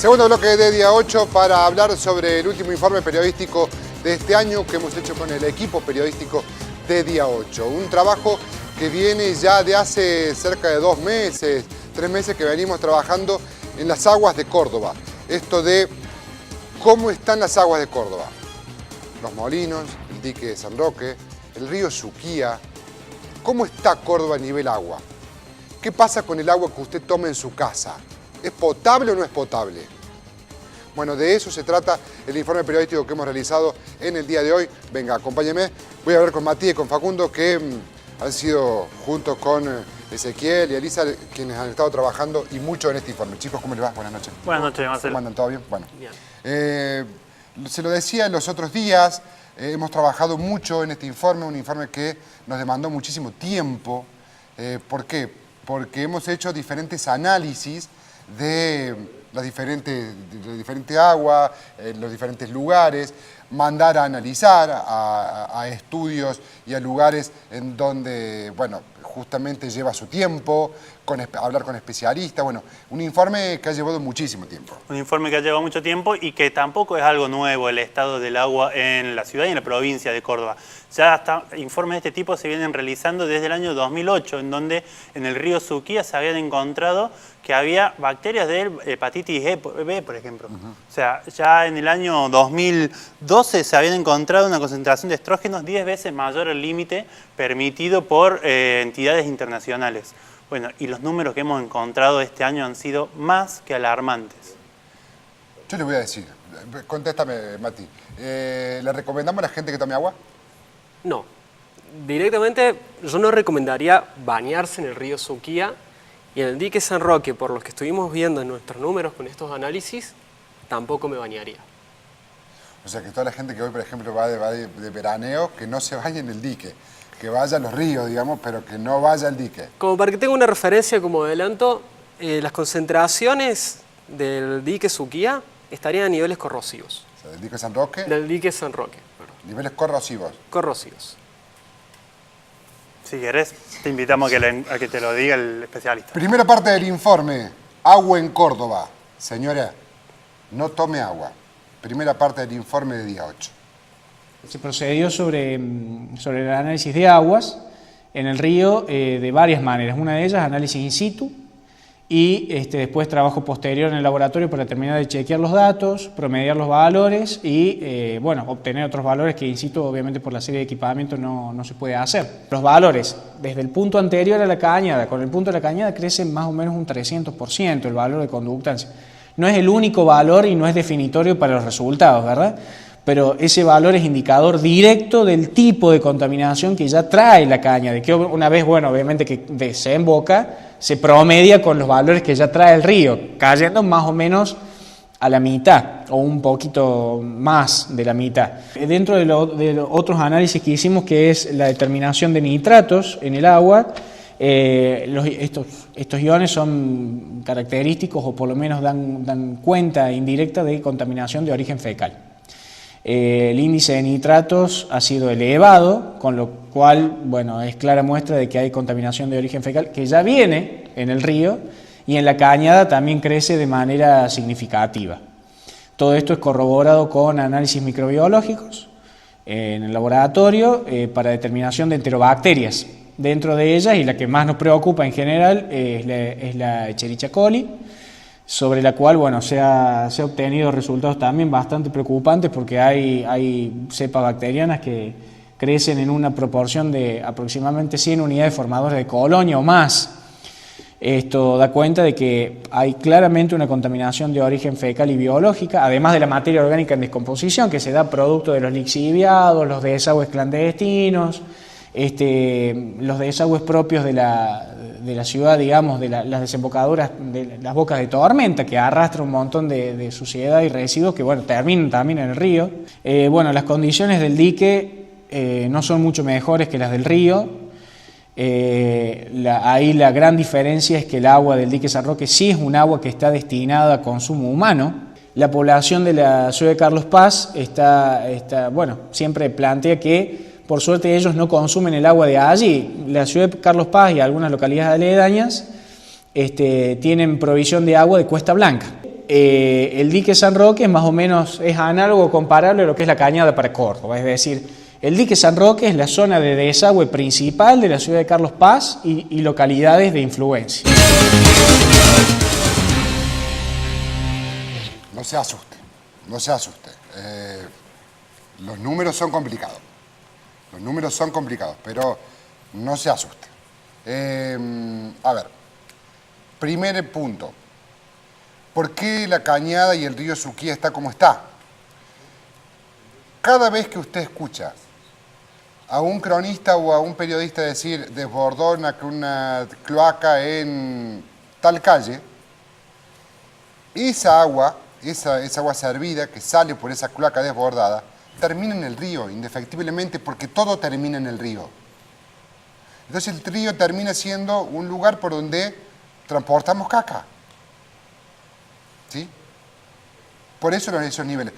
Segundo bloque de Día 8 para hablar sobre el último informe periodístico de este año que hemos hecho con el equipo periodístico de Día 8. Un trabajo que viene ya de hace cerca de 2 meses, 3 meses que venimos trabajando en las aguas de Córdoba. Esto de cómo están las aguas de Córdoba. Los molinos, el dique de San Roque, el río Suquía. ¿Cómo está Córdoba a nivel agua? ¿Qué pasa con el agua que usted toma en su casa? ¿Es potable o no es potable? Bueno, de eso se trata el informe periodístico que hemos realizado en el día de hoy. Venga, acompáñeme. Voy a hablar con Matías y con Facundo, que han sido, junto con Ezequiel y Elisa, quienes han estado trabajando y mucho en este informe. Chicos, ¿cómo les va? Buenas noches. Buenas noches, Marcelo. ¿Cómo andan? ¿Todo bien? Bueno. Bien. Se lo decía en los otros días, hemos trabajado mucho en este informe, un informe que nos demandó muchísimo tiempo. ¿Por qué? Porque hemos hecho diferentes análisis de la diferente agua, los diferentes lugares, mandar a analizar a estudios y a lugares en donde, bueno, justamente lleva su tiempo, hablar con especialistas, bueno, un informe que ha llevado muchísimo tiempo. Un informe que ha llevado mucho tiempo y que tampoco es algo nuevo el estado del agua en la ciudad y en la provincia de Córdoba. Ya hasta informes de este tipo se vienen realizando desde el año 2008, en donde en el río Suquía se habían encontrado que había bacterias de hepatitis B, por ejemplo. O sea, ya en el año 2012 se habían encontrado una concentración de estrógenos 10 veces mayor al límite permitido por entidades internacionales. Bueno, y los números que hemos encontrado este año han sido más que alarmantes. Yo le voy a decir, contéstame, Mati, ¿le recomendamos a la gente que tome agua? No, directamente yo no recomendaría bañarse en el río Suquía y en el dique San Roque, por los que estuvimos viendo en nuestros números con estos análisis, tampoco me bañaría. O sea, que toda la gente que hoy, por ejemplo, va de veraneo, que no se bañe en el dique, que vaya a los ríos, digamos, pero que no vaya al dique. Como para que tenga una referencia como adelanto, las concentraciones del dique Suquía estarían a niveles corrosivos. O sea, del dique San Roque. Del dique San Roque. Niveles corrosivos. Corrosivos. Si querés, te invitamos a que te lo diga el especialista. Primera parte del informe, agua en Córdoba. Señora, no tome agua. Primera parte del informe de Día 8. Se procedió sobre el análisis de aguas en el río de varias maneras. Una de ellas, análisis in situ, y después trabajo posterior en el laboratorio para terminar de chequear los datos, promediar los valores y bueno, obtener otros valores que in situ, obviamente por la serie de equipamiento no se puede hacer. Los valores desde el punto anterior a la cañada, con el punto de la cañada crecen más o menos un 300% el valor de conductancia. No es el único valor y no es definitorio para los resultados, ¿verdad? Pero ese valor es indicador directo del tipo de contaminación que ya trae la caña, de que una vez, bueno, obviamente que desemboca, se promedia con los valores que ya trae el río, cayendo más o menos a la mitad o un poquito más de la mitad. Dentro de los otros análisis que hicimos, que es la determinación de nitratos en el agua, estos iones son característicos o por lo menos dan cuenta indirecta de contaminación de origen fecal. El índice de nitratos ha sido elevado, con lo cual, bueno, es clara muestra de que hay contaminación de origen fecal que ya viene en el río y en la cañada también crece de manera significativa. Todo esto es corroborado con análisis microbiológicos en el laboratorio para determinación de enterobacterias. Dentro de ellas, y la que más nos preocupa en general, es la Escherichia coli, sobre la cual, bueno, se ha obtenido resultados también bastante preocupantes porque hay cepas bacterianas que crecen en una proporción de aproximadamente 100 unidades formadoras de colonia o más. Esto da cuenta de que hay claramente una contaminación de origen fecal y biológica, además de la materia orgánica en descomposición que se da producto de los lixiviados, los desagües clandestinos, los desagües propios de la ciudad, digamos, de las desembocaduras, de las bocas de tormenta, que arrastran un montón de suciedad y residuos que, bueno, terminan también en el río. Bueno, las condiciones del dique no son mucho mejores que las del río. Ahí la gran diferencia es que el agua del dique San Roque sí es un agua que está destinada a consumo humano. La población de la ciudad de Carlos Paz bueno, siempre plantea que por suerte ellos no consumen el agua de allí. La ciudad de Carlos Paz y algunas localidades aledañas tienen provisión de agua de Cuesta Blanca. el dique San Roque más o menos es análogo, comparable a lo que es la cañada para Córdoba, es decir, el dique San Roque es la zona de desagüe principal de la ciudad de Carlos Paz y localidades de influencia. No se asuste, no se asuste. Los números son complicados. Los números son complicados, pero no se asuste. A ver, primer punto. ¿Por qué la cañada y el río Suquía está como está? Cada vez que usted escucha a un cronista o a un periodista decir desbordó una cloaca en tal calle, esa agua servida que sale por esa cloaca desbordada termina en el río, indefectiblemente, porque todo termina en el río. Entonces el río termina siendo un lugar por donde transportamos caca. ¿Sí? Por eso esos niveles.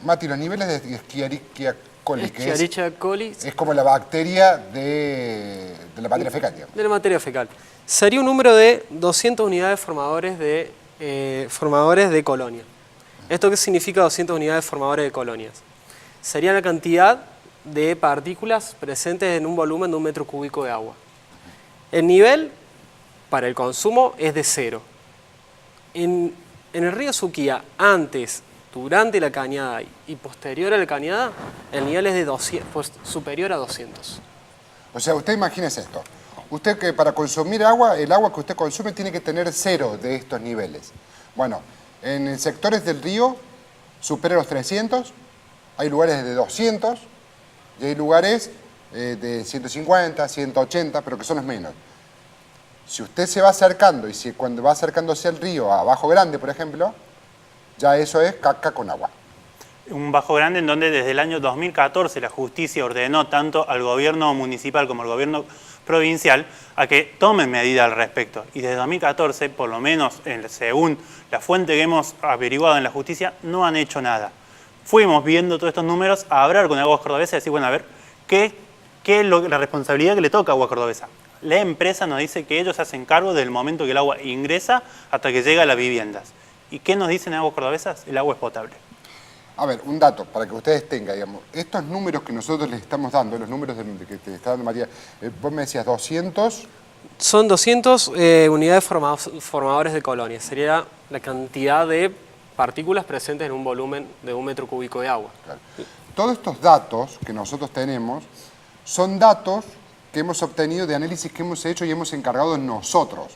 Mati, los niveles de Escherichia coli, que es como la bacteria de la materia fecal, digamos. De la materia fecal. Sería un número de 200 unidades formadores de colonia. ¿Esto qué significa 200 unidades formadores de colonias? Sería la cantidad de partículas presentes en un volumen de 1 metro cúbico de agua. El nivel para el consumo es de 0. En el río Suquía, antes, durante la cañada y posterior a la cañada, el nivel es de superior a 200. O sea, usted imagínese esto. Usted que para consumir agua, el agua que usted consume tiene que tener 0 de estos niveles. Bueno, en sectores del río supera los 300, hay lugares de 200 y hay lugares de 150, 180, pero que son los menos. Si usted se va acercando, y si cuando va acercándose al río, a Bajo Grande, por ejemplo, ya eso es caca con agua. Un Bajo Grande en donde desde el año 2014 la justicia ordenó tanto al gobierno municipal como al gobierno provincial a que tomen medidas al respecto. Y desde 2014, por lo menos según la fuente que hemos averiguado en la justicia, no han hecho nada. Fuimos viendo todos estos números a hablar con Aguas Cordobesa y decir, bueno, a ver, ¿qué es la responsabilidad que le toca a Aguas Cordobesa? La empresa nos dice que ellos se hacen cargo del momento que el agua ingresa hasta que llega a las viviendas. ¿Y qué nos dicen Aguas Cordobesas? El agua es potable. A ver, un dato para que ustedes tengan, digamos, estos números que nosotros les estamos dando, los números que te está dando María, vos me decías 200... Son 200 unidades formadores de colonias, sería la cantidad de partículas presentes en un volumen de 1 metro cúbico de agua. Claro. Todos estos datos que nosotros tenemos son datos que hemos obtenido de análisis que hemos hecho y hemos encargado nosotros.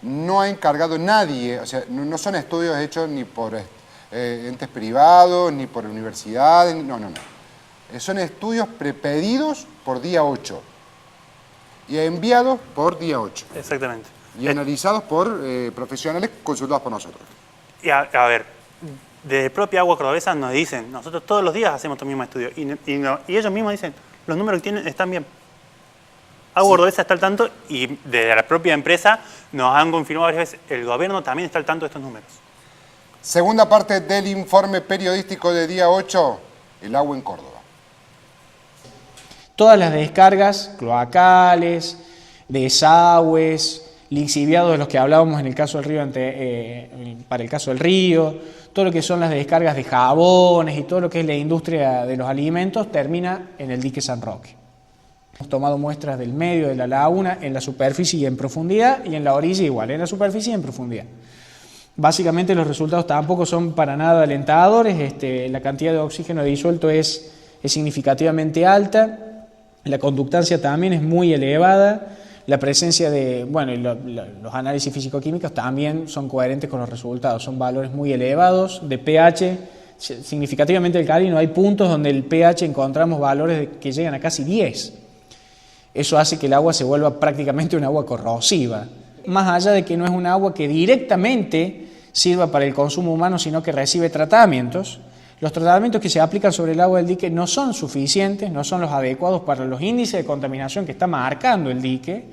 No ha encargado nadie, o sea, no son estudios hechos ni por entes privados, ni por universidades, no. Son estudios prepedidos por día 8 y enviados por día 8. Exactamente. Y analizados por profesionales consultados por nosotros. Y a ver, desde propia Agua Cordobesa nos dicen, nosotros todos los días hacemos este mismo estudio, y ellos mismos dicen, los números que tienen están bien. Agua Cordobesa está al tanto y desde la propia empresa nos han confirmado varias veces, el gobierno también está al tanto de estos números. Segunda parte del informe periodístico de día 8, el agua en Córdoba. Todas las descargas cloacales, desagües, lixiviados de los que hablábamos en el caso del río, para el caso del río, todo lo que son las descargas de jabones y todo lo que es la industria de los alimentos termina en el dique San Roque. Hemos tomado muestras del medio de la laguna en la superficie y en profundidad, y en la orilla igual, en la superficie y en profundidad. Básicamente los resultados tampoco son para nada alentadores, la cantidad de oxígeno disuelto es significativamente alta, la conductancia también es muy elevada, la presencia de, bueno, los análisis físico-químicos también son coherentes con los resultados, son valores muy elevados de pH, significativamente alcalino, hay puntos donde el pH encontramos valores que llegan a casi 10. Eso hace que el agua se vuelva prácticamente un agua corrosiva, más allá de que no es un agua que directamente sirva para el consumo humano, sino que recibe tratamientos. Los tratamientos que se aplican sobre el agua del dique no son suficientes, no son los adecuados para los índices de contaminación que está marcando el dique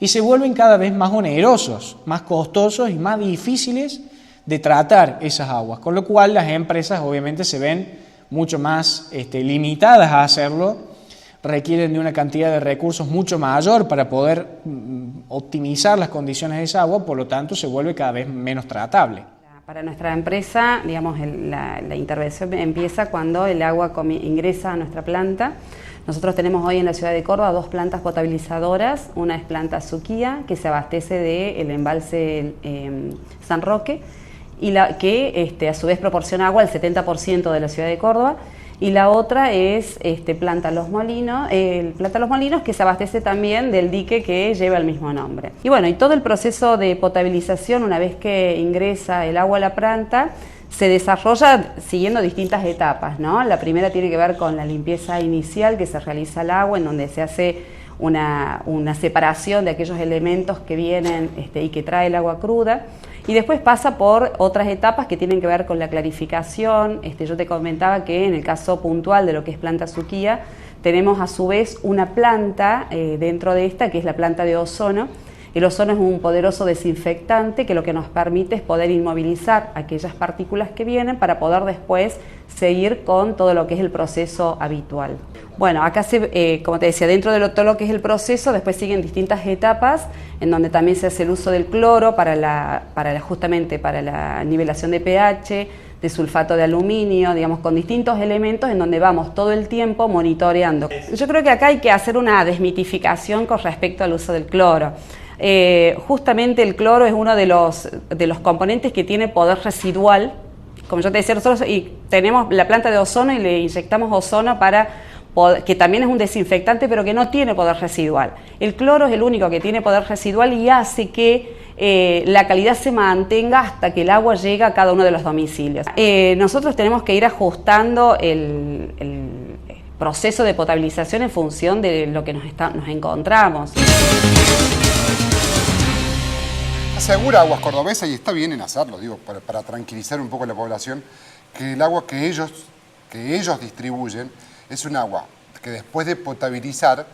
y se vuelven cada vez más onerosos, más costosos y más difíciles de tratar esas aguas, con lo cual las empresas obviamente se ven mucho más limitadas a hacerlo requieren de una cantidad de recursos mucho mayor para poder optimizar las condiciones de esa agua, por lo tanto se vuelve cada vez menos tratable. Para nuestra empresa, digamos, la intervención empieza cuando el agua ingresa a nuestra planta. Nosotros tenemos hoy en la ciudad de Córdoba 2 plantas potabilizadoras. Una es planta Suquía, que se abastece del embalse San Roque, y que a su vez proporciona agua al 70% de la ciudad de Córdoba. Y la otra es planta Los Molinos, que se abastece también del dique que lleva el mismo nombre. Y bueno, y todo el proceso de potabilización, una vez que ingresa el agua a la planta, se desarrolla siguiendo distintas etapas, ¿no? La primera tiene que ver con la limpieza inicial que se realiza al agua, en donde se hace una separación de aquellos elementos que vienen y que trae el agua cruda. Y después pasa por otras etapas que tienen que ver con la clarificación. Yo te comentaba que en el caso puntual de lo que es planta Suquía, tenemos a su vez una planta dentro de esta, que es la planta de ozono. El ozono es un poderoso desinfectante que lo que nos permite es poder inmovilizar aquellas partículas que vienen para poder después seguir con todo lo que es el proceso habitual. Bueno, acá como te decía, dentro de todo lo que es el proceso, después siguen distintas etapas en donde también se hace el uso del cloro justamente para la nivelación de pH, de sulfato de aluminio, digamos, con distintos elementos en donde vamos todo el tiempo monitoreando. Yo creo que acá hay que hacer una desmitificación con respecto al uso del cloro. Justamente el cloro es uno de los componentes que tiene poder residual. Como yo te decía, nosotros tenemos la planta de ozono y le inyectamos ozono que también es un desinfectante, pero que no tiene poder residual. El cloro es el único que tiene poder residual y hace que la calidad se mantenga hasta que el agua llega a cada uno de los domicilios. Nosotros tenemos que ir ajustando el proceso de potabilización en función de lo que nos encontramos. Asegura Aguas Cordobesa, y está bien en hacerlo, digo, para tranquilizar un poco a la población, que el agua que ellos distribuyen es un agua que después de potabilizar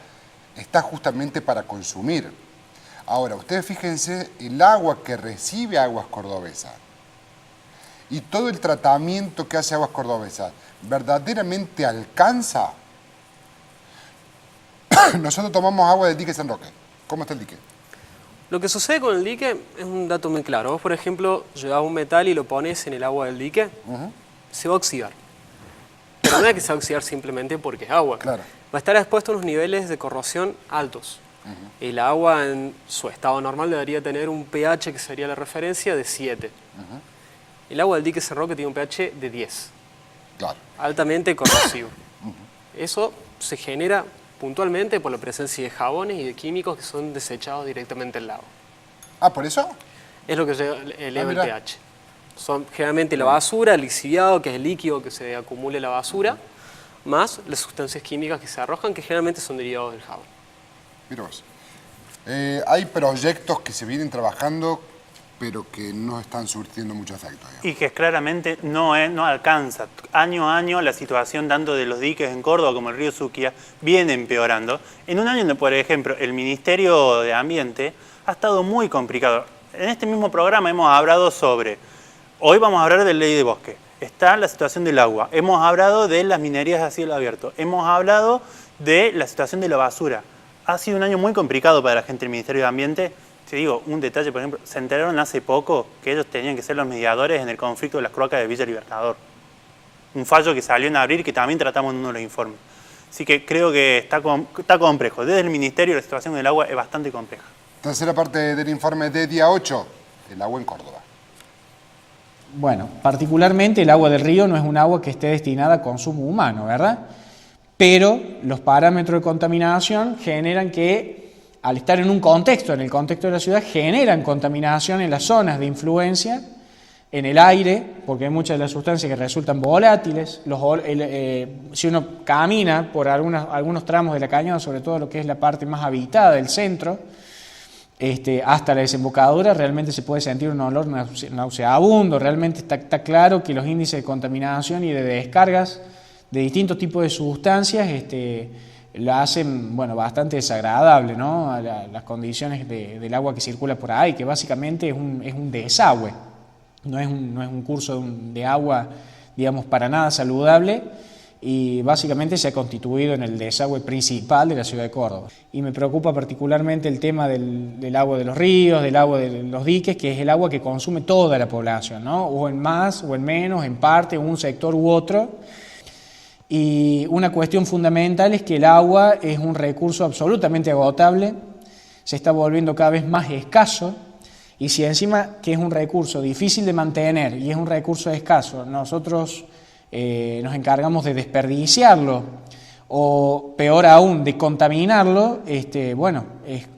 está justamente para consumir. Ahora, ustedes fíjense, el agua que recibe Aguas Cordobesa y todo el tratamiento que hace Aguas Cordobesa, ¿verdaderamente alcanza? Nosotros tomamos agua del dique San Roque. ¿Cómo está el dique? Lo que sucede con el dique es un dato muy claro. Vos, por ejemplo, llevas un metal y lo pones en el agua del dique, se va a oxidar. Pero no es que se va a oxidar simplemente porque es agua. Claro. Va a estar expuesto a unos niveles de corrosión altos. El agua en su estado normal debería tener un pH, que sería la referencia, de 7. El agua del dique San Roque tiene un pH de 10. Claro. Altamente corrosivo. Eso se genera puntualmente por la presencia de jabones y de químicos que son desechados directamente al agua. Ah, ¿por eso? Es lo que eleva el pH. Son generalmente la basura, el lixiviado, que es el líquido que se acumula en la basura, más las sustancias químicas que se arrojan, que generalmente son derivados del jabón. Mira vos. Hay proyectos que se vienen trabajando, pero que no están surtiendo mucho efecto, digamos. Y que claramente no alcanza. Año a año la situación tanto de los diques en Córdoba como el río Suquía viene empeorando. En un año donde, por ejemplo, el Ministerio de Ambiente ha estado muy complicado. En este mismo programa hemos hablado sobre, hoy vamos a hablar de ley de bosque, está la situación del agua, hemos hablado de las minerías a cielo abierto, hemos hablado de la situación de la basura. Ha sido un año muy complicado para la gente del Ministerio de Ambiente. Te digo, un detalle, por ejemplo, se enteraron hace poco que ellos tenían que ser los mediadores en el conflicto de las cloacas de Villa Libertador. Un fallo que salió en abril y que también tratamos en uno de los informes. Así que creo que está complejo. Desde el Ministerio la situación del agua es bastante compleja. Tercera parte del informe de día 8, el agua en Córdoba. Bueno, particularmente el agua del río no es un agua que esté destinada a consumo humano, ¿verdad? Pero los parámetros de contaminación generan que, al estar en un contexto, en el contexto de la ciudad, generan contaminación en las zonas de influencia, en el aire, porque hay muchas de las sustancias que resultan volátiles. Si uno camina por algunos tramos de la cañada, sobre todo lo que es la parte más habitada del centro, hasta la desembocadura, realmente se puede sentir un olor nauseabundo. Realmente está claro que los índices de contaminación y de descargas de distintos tipos de sustancias la hacen bastante desagradable, ¿no? A las condiciones del agua que circula por ahí, que básicamente es un desagüe, no es un curso de agua, digamos, para nada saludable. y básicamente se ha constituido en el desagüe principal de la ciudad de Córdoba. Y me preocupa particularmente el tema del agua de los ríos, del agua de los diques, que es el agua que consume toda la población, ¿no? O en más o en menos, en parte, un sector u otro. Y una cuestión fundamental es que el agua es un recurso absolutamente agotable, se está volviendo cada vez más escaso, y si encima que es un recurso difícil de mantener y es un recurso escaso, nosotros nos encargamos de desperdiciarlo o peor aún de contaminarlo,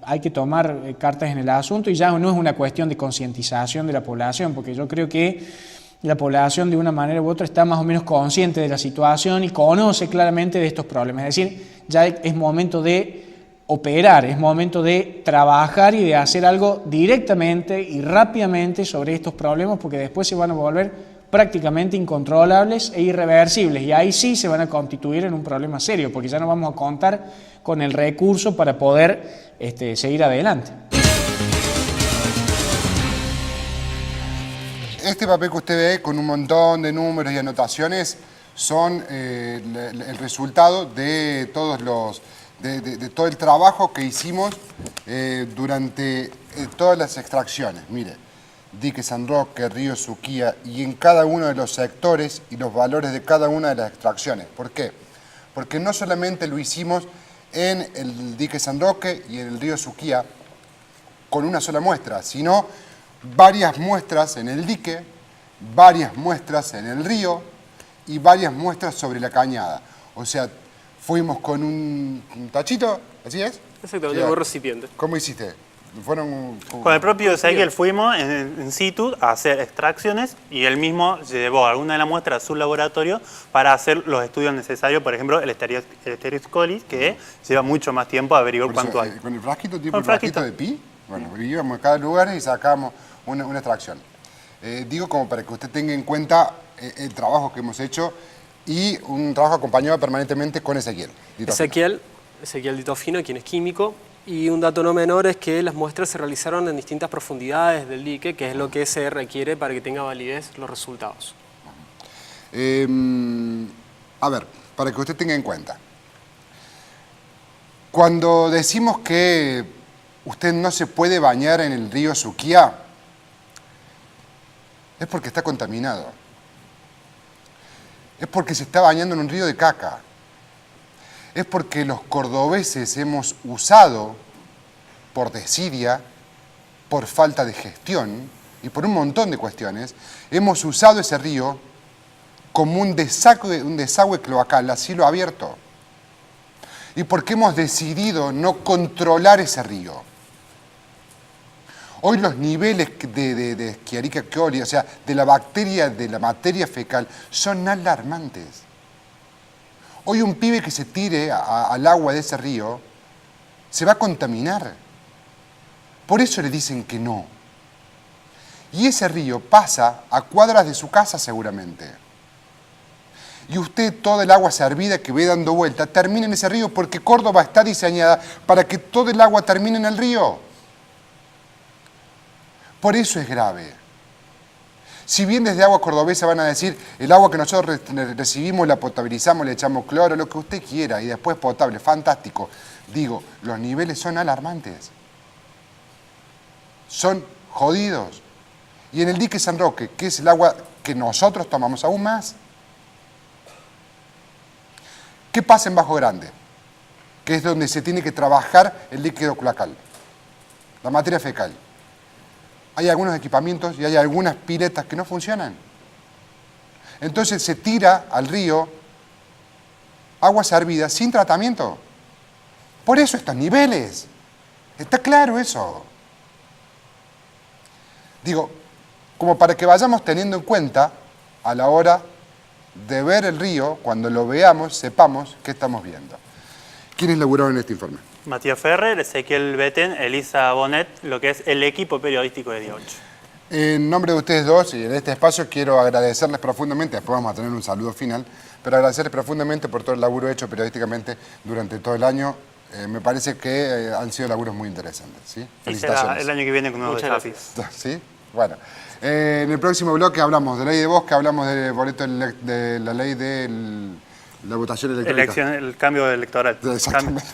hay que tomar cartas en el asunto, y ya no es una cuestión de concientización de la población, porque yo creo que la población de una manera u otra está más o menos consciente de la situación y conoce claramente de estos problemas. Es decir, ya es momento de operar, es momento de trabajar y de hacer algo directamente y rápidamente sobre estos problemas, porque después se van a volver prácticamente incontrolables e irreversibles, y ahí sí se van a constituir en un problema serio, porque ya no vamos a contar con el recurso para poder seguir adelante. Este papel que usted ve con un montón de números y anotaciones son el resultado de todo el trabajo que hicimos durante todas las extracciones. Mire, dique San Roque, río Suquía, y en cada uno de los sectores y los valores de cada una de las extracciones. ¿Por qué? Porque no solamente lo hicimos en el dique San Roque y en el río Suquía con una sola muestra, sino varias muestras en el dique, varias muestras en el río y varias muestras sobre la cañada. O sea, fuimos con un tachito, ¿así es? Exactamente, un recipiente. ¿Cómo hiciste? Con el propio Ezequiel fuimos en situ a hacer extracciones, y él mismo llevó alguna de las muestras a su laboratorio para hacer los estudios necesarios, por ejemplo, el Asterios coli, que lleva mucho más tiempo a averiguar cuánto hay. ¿Con el frasquito, tipo el frasquito de pi? Bueno, íbamos a cada lugar y sacábamos una extracción. Digo como para que usted tenga en cuenta el trabajo que hemos hecho, y un trabajo acompañado permanentemente con Ezequiel. Ezequiel Ditofino, quien es químico, y un dato no menor es que las muestras se realizaron en distintas profundidades del dique, que es lo que se requiere para que tenga validez los resultados. A ver, para que usted tenga en cuenta, cuando decimos que usted no se puede bañar en el río Suquía, es porque está contaminado. Es porque se está bañando en un río de caca. Es porque los cordobeses hemos usado, por desidia, por falta de gestión y por un montón de cuestiones, hemos usado ese río como un desagüe cloacal a cielo abierto. Y porque hemos decidido no controlar ese río. Hoy los niveles de Escherichia coli, o sea, de la bacteria, de la materia fecal, son alarmantes. Hoy un pibe que se tire al agua de ese río se va a contaminar. Por eso le dicen que no. Y ese río pasa a cuadras de su casa seguramente. Y usted, toda el agua servida que ve dando vuelta, termina en ese río, porque Córdoba está diseñada para que todo el agua termine en el río. Por eso es grave. Si bien desde Agua Cordobesa van a decir, el agua que nosotros recibimos la potabilizamos, le echamos cloro, lo que usted quiera, y después potable, fantástico. Digo, los niveles son alarmantes. Son jodidos. Y en el dique San Roque, que es el agua que nosotros tomamos, aún más. ¿Qué pasa en Bajo Grande? Que es donde se tiene que trabajar el líquido cloacal, la materia fecal. Hay algunos equipamientos y hay algunas piletas que no funcionan. Entonces se tira al río agua servida sin tratamiento. Por eso estos niveles. Está claro eso. Digo, como para que vayamos teniendo en cuenta a la hora de ver el río, cuando lo veamos, sepamos qué estamos viendo. ¿Quiénes laburaron en este informe? Matías Ferrer, Ezequiel Betén, Elisa Bonet, lo que es el equipo periodístico de Día 8. En nombre de ustedes dos y en este espacio quiero agradecerles profundamente, después vamos a tener un saludo final, pero agradecerles profundamente por todo el laburo hecho periodísticamente durante todo el año. Me parece que han sido laburos muy interesantes. ¿Sí? Felicitaciones. El año que viene con nuevos desafíos. ¿Sí? Bueno. En el próximo bloque hablamos de ley de bosque, hablamos del boleto de la ley del La votación electrónica. El cambio electoral. Exactamente.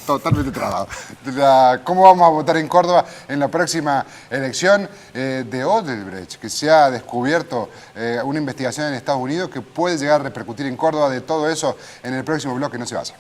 Totalmente trabado. ¿Cómo vamos a votar en Córdoba en la próxima elección de Odebrecht? Que se ha descubierto una investigación en Estados Unidos que puede llegar a repercutir en Córdoba. De todo eso en el próximo bloque, no se vaya.